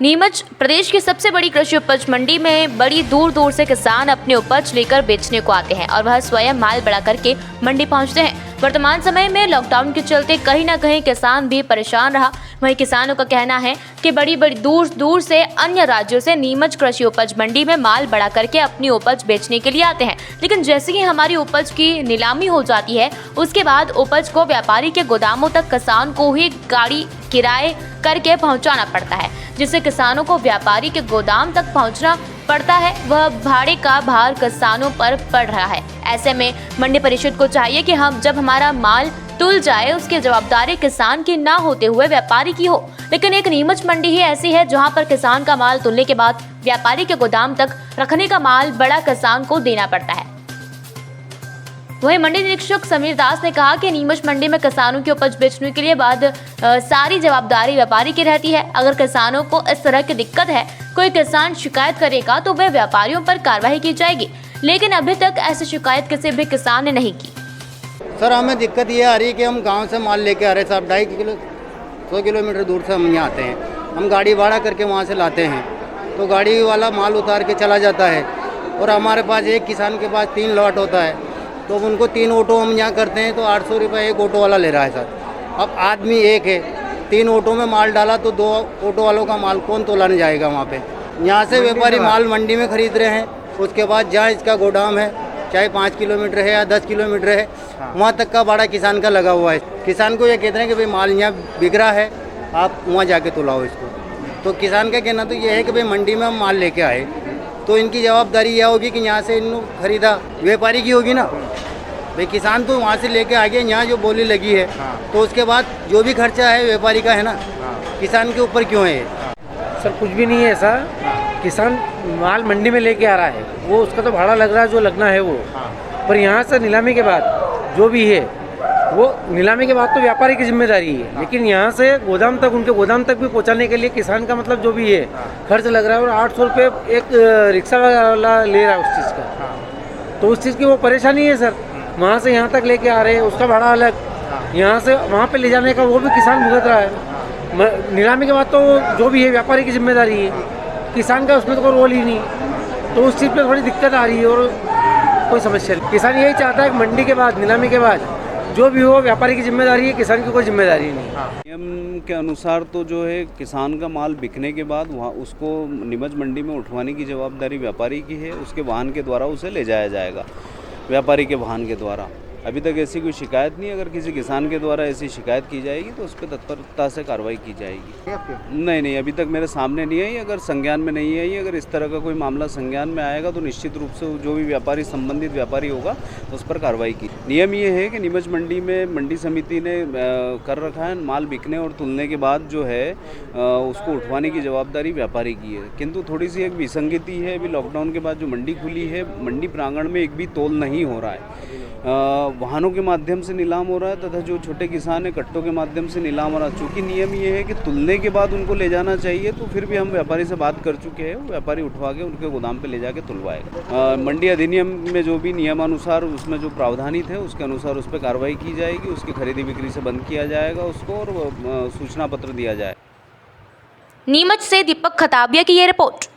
नीमच प्रदेश की सबसे बड़ी कृषि उपज मंडी में बड़ी दूर दूर से किसान अपनी उपज लेकर बेचने को आते हैं और वह स्वयं माल बड़ा करके मंडी पहुंचते हैं। वर्तमान समय में लॉकडाउन के चलते कहीं न कहीं किसान भी परेशान रहा। वहीं किसानों का कहना है कि बड़ी दूर दूर से अन्य राज्यों से नीमच कृषि उपज मंडी में माल बड़ा करके अपनी उपज बेचने के लिए आते हैं, लेकिन जैसे ही हमारी उपज की नीलामी हो जाती है उसके बाद उपज को व्यापारी के गोदामों तक किसान को ही गाड़ी किराए करके पहुंचाना पड़ता है, जिससे किसानों को व्यापारी के गोदाम तक पहुंचना पड़ता है। वह भाड़े का भार किसानों पर पड़ रहा है। ऐसे में मंडी परिषद को चाहिए कि जब हमारा माल तुल जाए उसकी जवाबदारी किसान की ना होते हुए व्यापारी की हो, लेकिन एक नीमच मंडी ही ऐसी है जहां पर किसान का माल तुलने के बाद व्यापारी के गोदाम तक रखने का माल बड़ा किसान को देना पड़ता है। वहीं मंडी निरीक्षक समीर दास ने कहा कि नीमच मंडी में किसानों की उपज बेचने के लिए बाद सारी जवाबदारी व्यापारी की रहती है। अगर किसानों को इस तरह की दिक्कत है, कोई किसान शिकायत करेगा तो वह व्यापारियों पर कार्रवाई की जाएगी, लेकिन अभी तक ऐसी शिकायत किसी भी किसान ने नहीं की। सर, हमें दिक्कत ये आ रही है कि हम गांव से माल लेके आ रहे हैं साहब, 100 किलोमीटर दूर से हम यहाँ आते हैं। हम गाड़ी भाड़ा करके वहाँ से लाते हैं, तो गाड़ी वाला माल उतार के चला जाता है और हमारे पास एक किसान के पास 3 लॉट होता है, तो उनको 3 ऑटो हम यहाँ करते हैं तो 800 रुपये एक ऑटो वाला ले रहा है सर। अब आदमी एक है, 3 ऑटो में माल डाला तो 2 ऑटो वालों का माल कौन तोलाने जाएगा वहाँ पे। यहाँ से व्यापारी माल मंडी में खरीद रहे हैं, उसके बाद जहाँ इसका गोदाम है, चाहे 5 किलोमीटर है या 10 किलोमीटर है, वहाँ तक का भाड़ा किसान का लगा हुआ है। किसान को ये कहते हैं कि भाई माल यहाँ बिक रहा है, आप वहाँ जाके तुलाओ इसको। तो किसान का कहना तो ये है कि भाई मंडी में हम माल लेके आए तो इनकी जवाबदारी यह होगी कि यहाँ से इन खरीदा व्यापारी की होगी ना भाई। किसान तो वहाँ से लेके आ गए, यहाँ जो बोली लगी है तो उसके बाद जो भी खर्चा है व्यापारी का है ना, किसान के ऊपर क्यों है ये? सर कुछ भी नहीं है ऐसा। किसान माल मंडी में लेके आ रहा है, वो उसका तो भाड़ा लग रहा है जो लगना है वो, पर यहाँ से नीलामी के बाद जो भी है वो नीलामी के बाद तो व्यापारी की जिम्मेदारी है, लेकिन यहाँ से गोदाम तक, उनके गोदाम तक भी पहुँचाने के लिए किसान का मतलब जो भी है खर्च लग रहा है। और 800 रुपये एक रिक्शा वाला ले रहा है उस चीज़ का, तो उस चीज़ की वो परेशानी है सर। वहाँ से यहाँ तक लेके आ रहे हैं, उसका भाड़ा अलग, यहाँ से वहाँ पे ले जाने का वो भी किसान भुगत रहा है। नीलामी के बाद तो जो भी है व्यापारी की जिम्मेदारी है, किसान का उसमें तो कोई रोल ही नहीं, तो उस चीज़ पे थोड़ी दिक्कत आ रही है और कोई समस्या नहीं। किसान यही चाहता है कि मंडी के बाद, नीलामी के बाद जो भी हो व्यापारी की जिम्मेदारी है, किसान की कोई जिम्मेदारी नहीं। नियम के अनुसार तो जो है किसान का माल बिकने के बाद वहाँ उसको नीमच मंडी में उठवाने की जवाबदारी व्यापारी की है। उसके वाहन के द्वारा उसे ले जाया जाएगा, व्यापारी के वाहन के द्वारा। अभी तक ऐसी कोई शिकायत नहीं। अगर किसी किसान के द्वारा ऐसी शिकायत की जाएगी तो उस पर तत्परता से कार्रवाई की जाएगी। नहीं, अभी तक मेरे सामने नहीं आई। अगर संज्ञान में नहीं आई, अगर इस तरह का कोई मामला संज्ञान में आएगा तो निश्चित रूप से जो भी व्यापारी, संबंधित व्यापारी होगा उस पर कार्रवाई की। नियम ये है कि नीमच मंडी में मंडी समिति ने कर रखा है, माल बिकने और तुलने के बाद जो है उसको उठवाने की जवाबदारी व्यापारी की है। किंतु थोड़ी सी एक विसंगति है, अभी लॉकडाउन के बाद जो मंडी खुली है, मंडी प्रांगण में एक भी तोल नहीं हो रहा है। वाहनों के माध्यम से नीलाम हो रहा है तथा जो छोटे किसान हैं कट्टों के माध्यम से नीलाम हो रहा है। चूँकि नियम ये है कि तुलने के बाद उनको ले जाना चाहिए, तो फिर भी हम व्यापारी से बात कर चुके हैं, व्यापारी उठवा के उनके गोदाम पे ले जाके तुलवाएगा। मंडी अधिनियम में जो भी नियमानुसार उसमें जो प्रावधानित है उसके अनुसार उस पर कार्रवाई की जाएगी। उसकी खरीदी बिक्री से बंद किया जाएगा उसको और सूचना पत्र दिया जाए। नीमच से दीपक खताबिया की ये रिपोर्ट।